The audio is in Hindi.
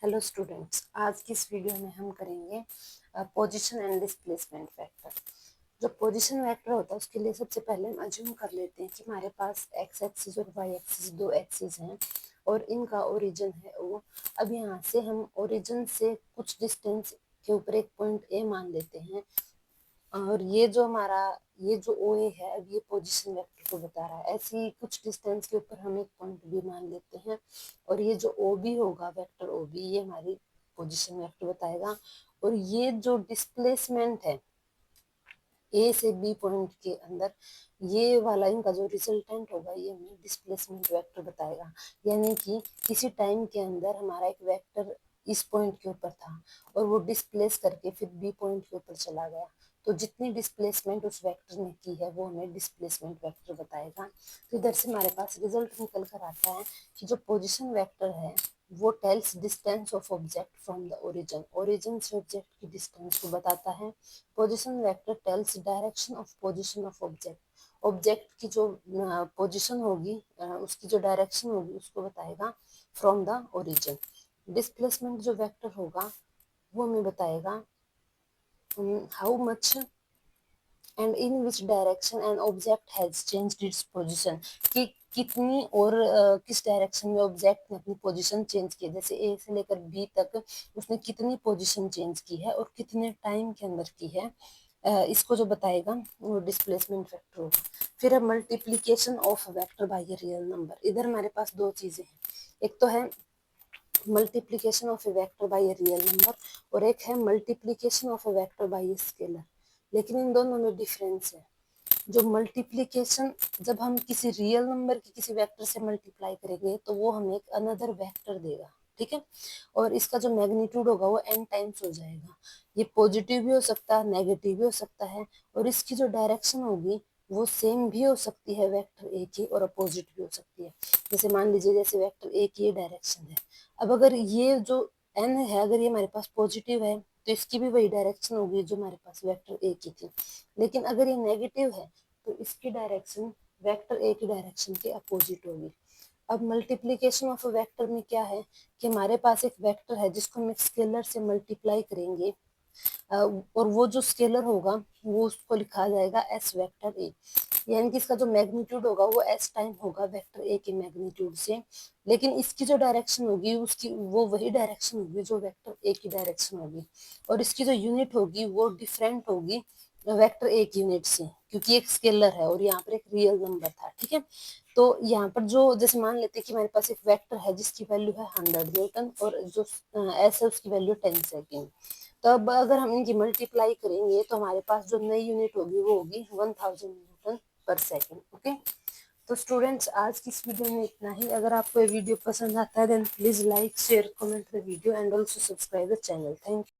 हेलो स्टूडेंट्स, आज की इस वीडियो में हम करेंगे पोजीशन एंड डिस्प्लेसमेंट वेक्टर। जो पोजीशन वेक्टर होता है उसके लिए सबसे पहले हम अज्यूम कर लेते हैं कि हमारे पास एक्स एक्सिस और वाई एक्सिस दो एक्सिस हैं और इनका ओरिजिन है ओ। अब यहाँ से हम ओरिजिन से कुछ डिस्टेंस के ऊपर एक पॉइंट ए मान लेते हैं और ये जो हमारा ये जो ओ ए है अब ये पोजीशन वेक्टर को बता रहा है। ऐसे ही कुछ डिस्टेंस के ऊपर हम एक पॉइंट बी मान लेते हैं और ये जो ओ बी होगा वेक्टर ओ बी ये हमारी पोजीशन वेक्टर बताएगा। और ये जो डिस्प्लेसमेंट है ए से बी पॉइंट के अंदर ये वाला इनका जो रिजल्टेंट होगा ये हमें डिस्प्लेसमेंट वेक्टर बताएगा। यानी कि किसी टाइम के अंदर हमारा एक वेक्टर इस पॉइंट के ऊपर था और वो डिस्प्लेस करके फिर बी पॉइंट के ऊपर चला गया, तो जितनी डिस्प्लेसमेंट उस वेक्टर ने की है वो हमें डिस्प्लेसमेंट वेक्टर बताएगा। तो इधर से हमारे पास रिजल्ट निकल कर आता है कि जो पोजिशन वेक्टर है वो tells distance of object from the origin, origin से ऑब्जेक्ट की डिस्टेंस को बताता है। Position vector tells direction of position of object, object की जो पोजीशन होगी उसकी जो डायरेक्शन होगी उसको बताएगा फ्रॉम द ओरिजिन। डिस्प्लेसमेंट जो वेक्टर होगा वो हमें बताएगा how much and in which direction an object has changed its position, कि कितनी और किस डायरेक्शन में ऑब्जेक्ट ने अपनी पोजीशन चेंज की है। जैसे ए से लेकर बी तक उसने कितनी पोजीशन चेंज की है और कितने टाइम के अंदर की है, इसको जो बताएगा वो डिस्प्लेसमेंट वेक्टर होगा। फिर है multiplication of vector by a real number. इधर हमारे पास दो चीजें हैं, एक तो है multiplication of A vector by a real number और एक है multiplication of A vector by a scalar. लेकिन इन दोनों में डिफरेंस है। जो मल्टीप्लीकेशन जब हम किसी रियल नंबर की किसी वेक्टर से मल्टीप्लाई करेंगे तो वो हमें एक अनदर वेक्टर देगा, ठीक है। और इसका जो मैग्नीट्यूड होगा वो n टाइम्स हो जाएगा। ये पॉजिटिव भी हो सकता है, नेगेटिव भी हो सकता है और इसकी जो डायरेक्शन होगी वो सेम भी हो सकती है वेक्टर ए की और अपोजिट भी हो सकती है। जैसे मान लीजिए जैसे वेक्टर ए की ये डायरेक्शन है, अब अगर ये जो n है अगर ये हमारे पास पॉजिटिव है तो इसकी भी वही डायरेक्शन होगी जो हमारे पास वेक्टर ए की थी। लेकिन अगर ये नेगेटिव है तो इसकी डायरेक्शन वेक्टर ए की डायरेक्शन के अपोजिट होगी। अब मल्टीप्लीकेशन ऑफ अ वेक्टर में क्या है कि हमारे पास एक वेक्टर है जिसको हम एक स्केलर से मल्टीप्लाई करेंगे और वो जो स्केलर होगा वो उसको लिखा जाएगा एस वेक्टर ए, यानी कि इसका जो मैग्नीट्यूड होगा वो एस टाइम होगा वेक्टर ए के मैग्नीट्यूड से। लेकिन इसकी जो डायरेक्शन होगी उसकी वो वही डायरेक्शन होगी जो वेक्टर ए की डायरेक्शन होगी और इसकी जो यूनिट होगी वो डिफरेंट होगी वेक्टर ए की यूनिट से, क्योंकि एक स्केलर है और यहाँ पर एक रियल नंबर था, ठीक है। तो यहाँ पर जो जैसे मान लेते हैं कि हमारे पास एक वेक्टर है जिसकी वैल्यू है 100 न्यूटन और जो एस है उसकी वैल्यू 10 सेकेंड। तो अब अगर हम इनकी मल्टीप्लाई करेंगे तो हमारे पास जो नई यूनिट होगी वो होगी 1000 न्यूटन पर सेकेंड। ओके, तो स्टूडेंट्स आज की इस वीडियो में इतना ही। अगर आपको ये वीडियो पसंद आता है then please like share comment the video and also subscribe the channel. Thank you.